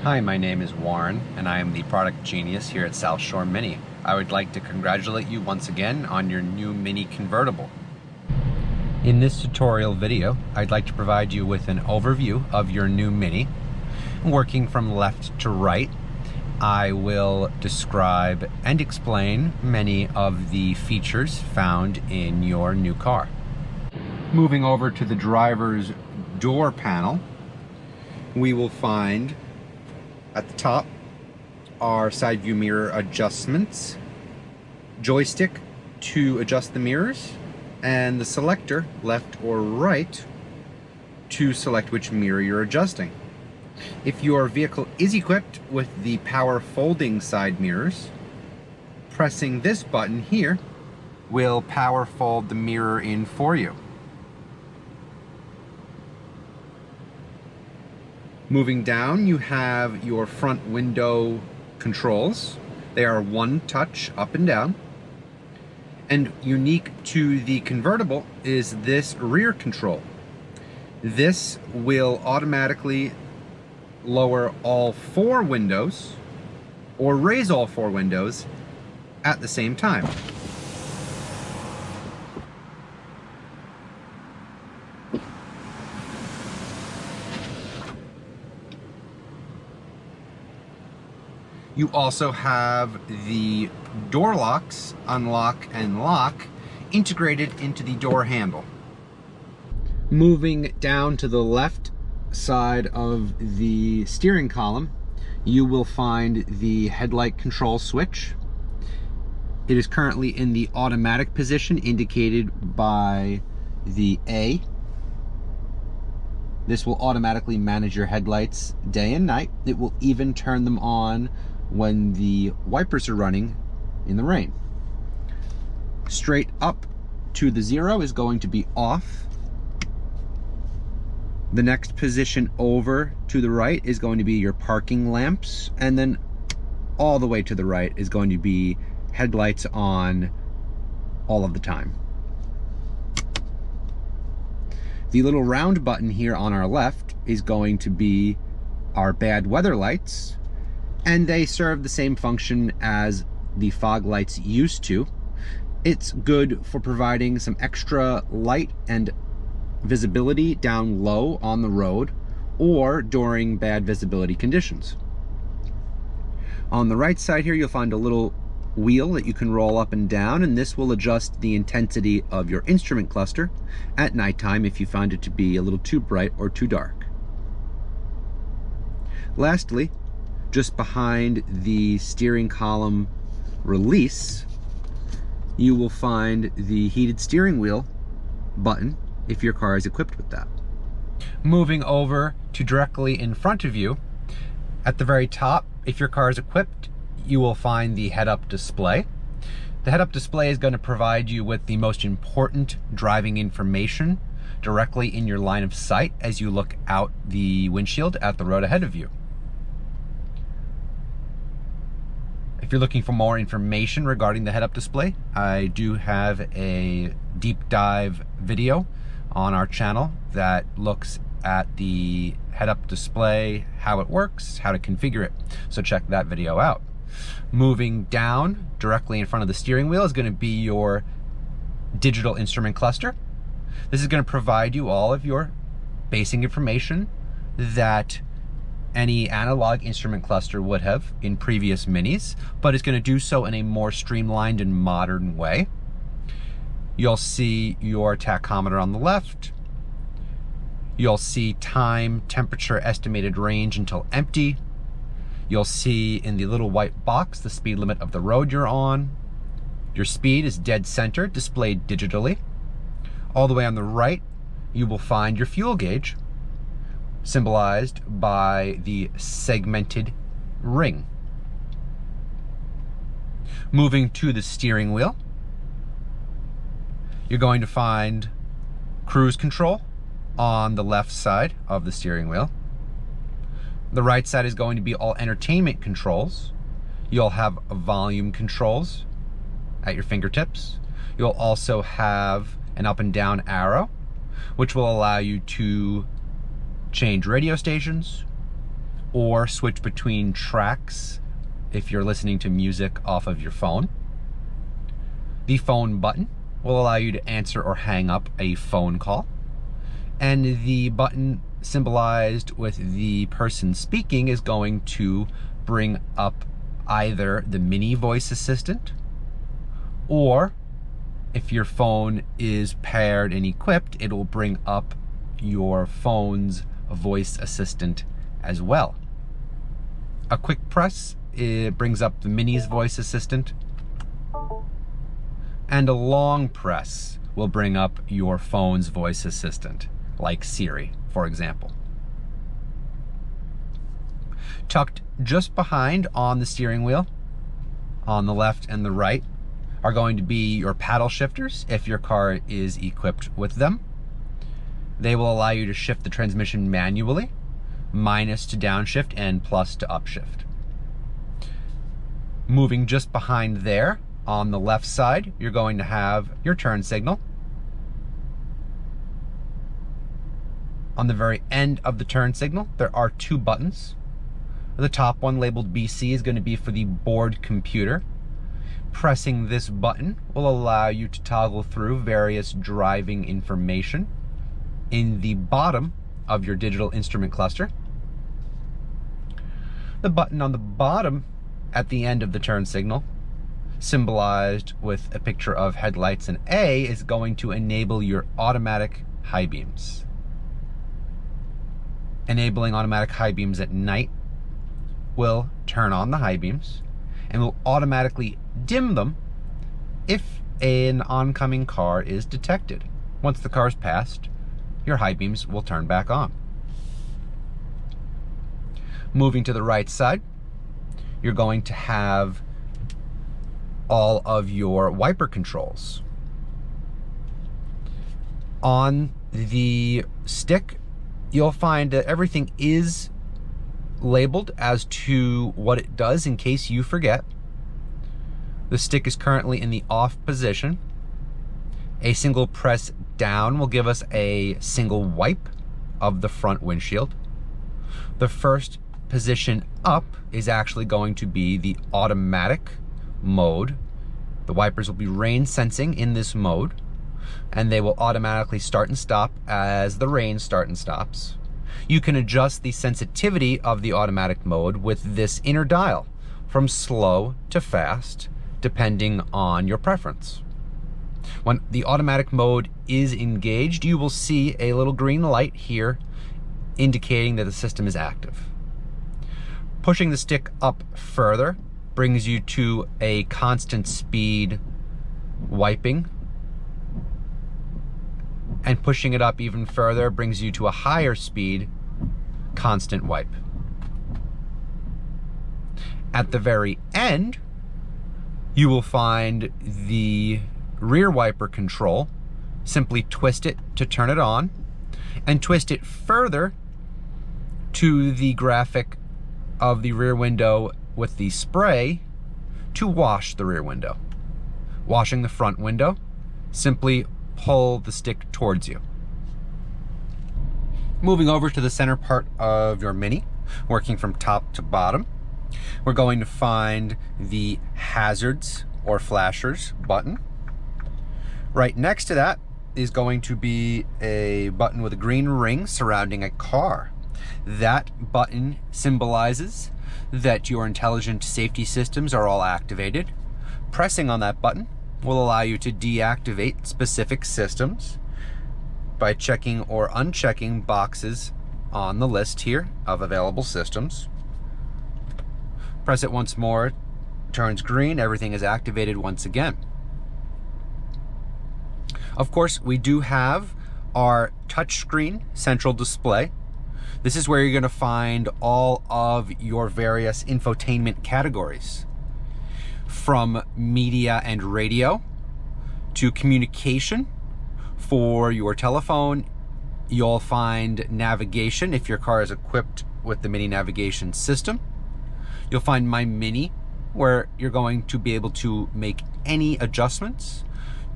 Hi, my name is Warren, and I am the product genius here at South Shore Mini. I would like to congratulate you once again on your new Mini Convertible. In this tutorial video, I'd like to provide you with an overview of your new Mini. Working from left to right, I will describe and explain many of the features found in your new car. Moving over to the driver's door panel, we will find at the top are side view mirror adjustments, joystick to adjust the mirrors, and the selector left or right to select which mirror you're adjusting. If your vehicle is equipped with the power folding side mirrors, pressing this button here will power fold the mirror in for you. Moving down, you have your front window controls. They are one touch up and down. And unique to the convertible is this rear control. This will automatically lower all four windows or raise all four windows at the same time. You also have the door locks, unlock and lock, integrated into the door handle. Moving down to the left side of the steering column, you will find the headlight control switch. It is currently in the automatic position indicated by the A. This will automatically manage your headlights day and night. It will even turn them on when the wipers are running in the rain. Straight up to the 0 is going to be off. The next position over to the right is going to be your parking lamps, and then all the way to the right is going to be headlights on all of the time. The little round button here on our left is going to be our bad weather lights, and they serve the same function as the fog lights used to. It's good for providing some extra light and visibility down low on the road or during bad visibility conditions. On the right side here, you'll find a little wheel that you can roll up and down, and this will adjust the intensity of your instrument cluster at nighttime if you find it to be a little too bright or too dark. Lastly, just behind the steering column release, you will find the heated steering wheel button if your car is equipped with that. Moving over to directly in front of you, at the very top, if your car is equipped, you will find the head-up display. The head-up display is going to provide you with the most important driving information directly in your line of sight as you look out the windshield at the road ahead of you. If you're looking for more information regarding the head-up display, I do have a deep dive video on our channel that looks at the head-up display, how it works, how to configure it. So check that video out. Moving down directly in front of the steering wheel is going to be your digital instrument cluster. This is going to provide you all of your basic information that any analog instrument cluster would have in previous Minis, but it's going to do so in a more streamlined and modern way. You'll see your tachometer on the left. You'll see time, temperature, estimated range until empty. You'll see in the little white box the speed limit of the road you're on. Your speed is dead center, displayed digitally. All the way on the right, you will find your fuel gauge, symbolized by the segmented ring. Moving to the steering wheel, you're going to find cruise control on the left side of the steering wheel. The right side is going to be all entertainment controls. You'll have volume controls at your fingertips. You'll also have an up and down arrow, which will allow you to change radio stations or switch between tracks if you're listening to music off of your phone. The phone button will allow you to answer or hang up a phone call. And the button symbolized with the person speaking is going to bring up either the MINI voice assistant, or if your phone is paired and equipped, it will bring up your phone's voice assistant as well. A quick press, it brings up the MINI's voice assistant, and a long press will bring up your phone's voice assistant, like Siri, for example. Tucked just behind on the steering wheel, on the left and the right, are going to be your paddle shifters if your car is equipped with them. They will allow you to shift the transmission manually, minus to downshift and plus to upshift. Moving just behind there, on the left side, you're going to have your turn signal. On the very end of the turn signal, there are two buttons. The top one, labeled BC, is going to be for the board computer. Pressing this button will allow you to toggle through various driving information in the bottom of your digital instrument cluster. The button on the bottom at the end of the turn signal, symbolized with a picture of headlights and A, is going to enable your automatic high beams. Enabling automatic high beams at night will turn on the high beams and will automatically dim them if an oncoming car is detected. Once the car is passed, your high beams will turn back on. Moving to the right side, you're going to have all of your wiper controls. On the stick, you'll find that everything is labeled as to what it does in case you forget. The stick is currently in the off position. A single press down will give us a single wipe of the front windshield. The first position up is actually going to be the automatic mode. The wipers will be rain sensing in this mode, and they will automatically start and stop as the rain starts and stops. You can adjust the sensitivity of the automatic mode with this inner dial from slow to fast, depending on your preference. When the automatic mode is engaged, you will see a little green light here indicating that the system is active. Pushing the stick up further brings you to a constant speed wiping, and pushing it up even further brings you to a higher speed constant wipe. At the very end, you will find the rear wiper control. Simply twist it to turn it on, and twist it further to the graphic of the rear window with the spray to wash the rear window. Washing the front window, simply pull the stick towards you. Moving over to the center part of your Mini, working from top to bottom, we're going to find the hazards or flashers button. Right next to that is going to be a button with a green ring surrounding a car. That button symbolizes that your intelligent safety systems are all activated. Pressing on that button will allow you to deactivate specific systems by checking or unchecking boxes on the list here of available systems. Press it once more, turns green, everything is activated once again. Of course, we do have our touchscreen central display. This is where you're going to find all of your various infotainment categories, from media and radio to communication. For your telephone, you'll find navigation if your car is equipped with the MINI navigation system. You'll find My MINI, where you're going to be able to make any adjustments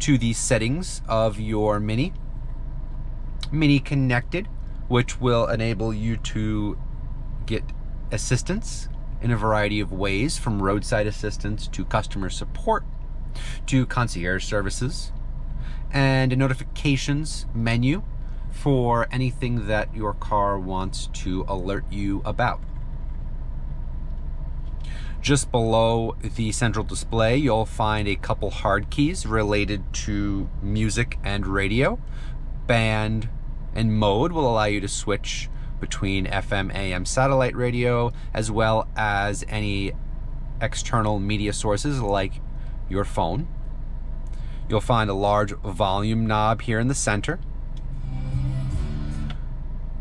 to the settings of your Mini. MINI Connected, which will enable you to get assistance in a variety of ways, from roadside assistance to customer support to concierge services, and a notifications menu for anything that your car wants to alert you about. Just below the central display, you'll find a couple hard keys related to music and radio. Band and mode will allow you to switch between FM, AM satellite radio, as well as any external media sources like your phone. You'll find a large volume knob here in the center,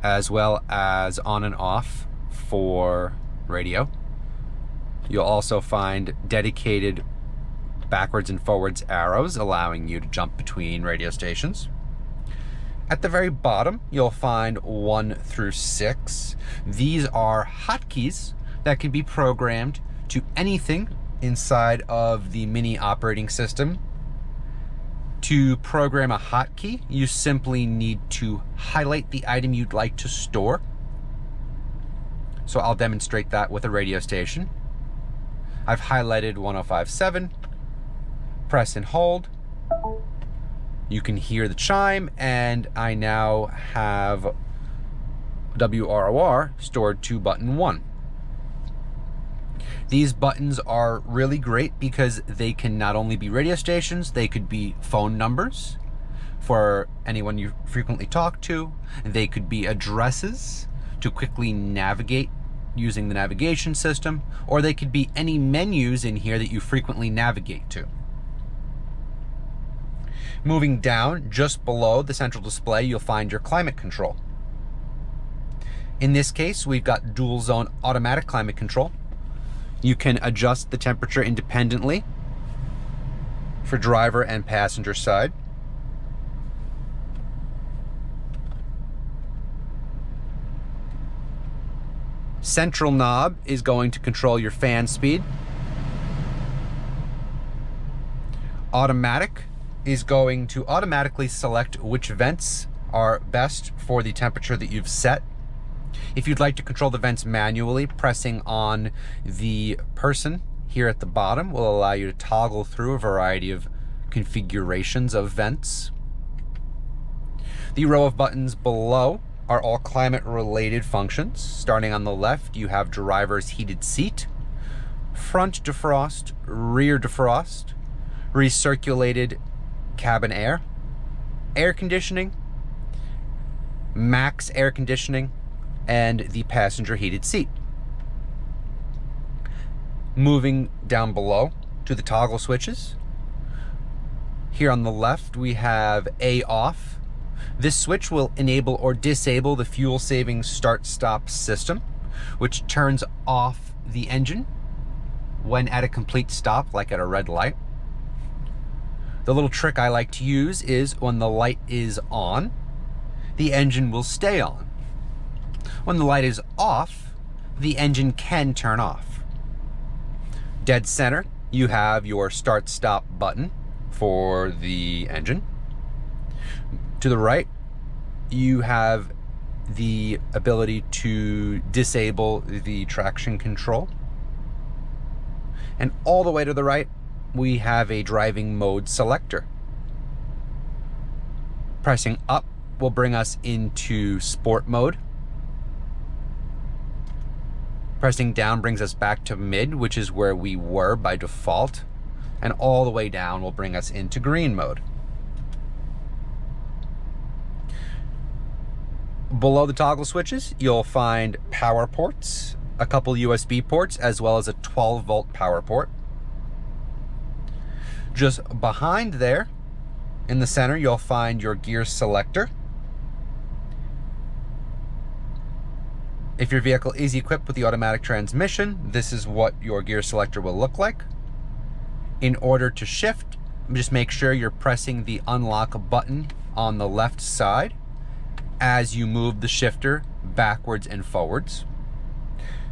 as well as on and off for radio. You'll also find dedicated backwards and forwards arrows, allowing you to jump between radio stations. At the very bottom, you'll find 1 through 6. These are hotkeys that can be programmed to anything inside of the MINI operating system. To program a hotkey, you simply need to highlight the item you'd like to store. So I'll demonstrate that with a radio station. I've highlighted 105.7, press and hold. You can hear the chime, and I now have WROR stored to button 1. These buttons are really great because they can not only be radio stations, they could be phone numbers for anyone you frequently talk to. They could be addresses to quickly navigate using the navigation system, or they could be any menus in here that you frequently navigate to. Moving down, just below the central display, you'll find your climate control. In this case, we've got dual zone automatic climate control. You can adjust the temperature independently for driver and passenger side. Central knob is going to control your fan speed. Automatic is going to automatically select which vents are best for the temperature that you've set. If you'd like to control the vents manually, pressing on the person here at the bottom will allow you to toggle through a variety of configurations of vents. The row of buttons below are all climate related functions. Starting on the left, you have driver's heated seat, front defrost, rear defrost, recirculated cabin air, air conditioning, max air conditioning, and the passenger heated seat. Moving down below to the toggle switches. Here on the left, we have A off. This switch will enable or disable the fuel saving start-stop system, which turns off the engine when at a complete stop, like at a red light. The little trick I like to use is when the light is on, the engine will stay on. When the light is off, the engine can turn off. Dead center, you have your start-stop button for the engine. To the right, you have the ability to disable the traction control. And all the way to the right, we have a driving mode selector. Pressing up will bring us into sport mode. Pressing down brings us back to mid, which is where we were by default. And all the way down will bring us into green mode. Below the toggle switches, you'll find power ports, a couple USB ports, as well as a 12-volt power port. Just behind there, in the center, you'll find your gear selector. If your vehicle is equipped with the automatic transmission, this is what your gear selector will look like. In order to shift, just make sure you're pressing the unlock button on the left side as you move the shifter backwards and forwards.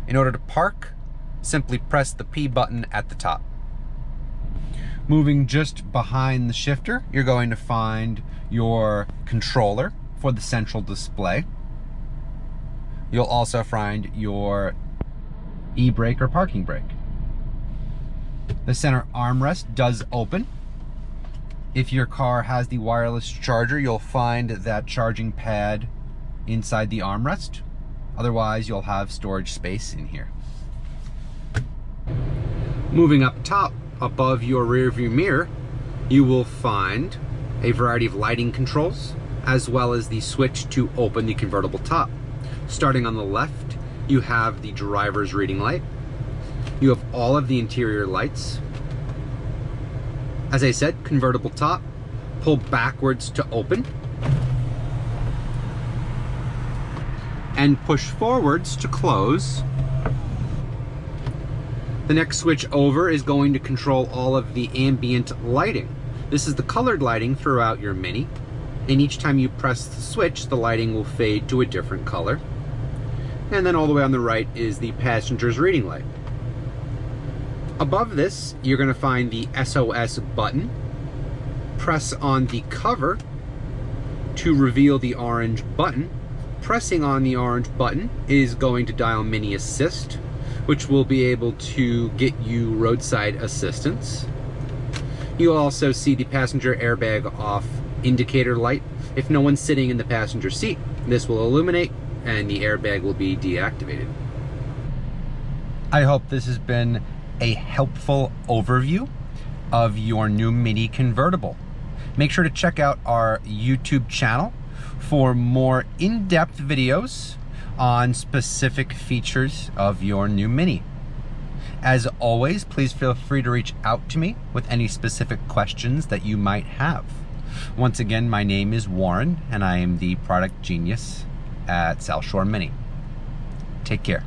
In order to park, simply press the P button at the top. Moving just behind the shifter, you're going to find your controller for the central display. You'll also find your e-brake or parking brake. The center armrest does open. If your car has the wireless charger, you'll find that charging pad inside the armrest. Otherwise, you'll have storage space in here. Moving up top, above your rear view mirror, you will find a variety of lighting controls, as well as the switch to open the convertible top. Starting on the left, you have the driver's reading light. You have all of the interior lights. As I said, convertible top, pull backwards to open, and push forwards to close. The next switch over is going to control all of the ambient lighting. This is the colored lighting throughout your Mini, and each time you press the switch, the lighting will fade to a different color. And then all the way on the right is the passenger's reading light. Above this, you're going to find the SOS button. Press on the cover to reveal the orange button. Pressing on the orange button is going to dial Mini Assist, which will be able to get you roadside assistance. You'll also see the passenger airbag off indicator light. If no one's sitting in the passenger seat, this will illuminate and the airbag will be deactivated. I hope this has been a helpful overview of your new Mini convertible. Make sure to check out our YouTube channel for more in-depth videos on specific features of your new Mini. As always, please feel free to reach out to me with any specific questions that you might have. Once again, my name is Warren and I am the product genius at South Shore Mini. Take care.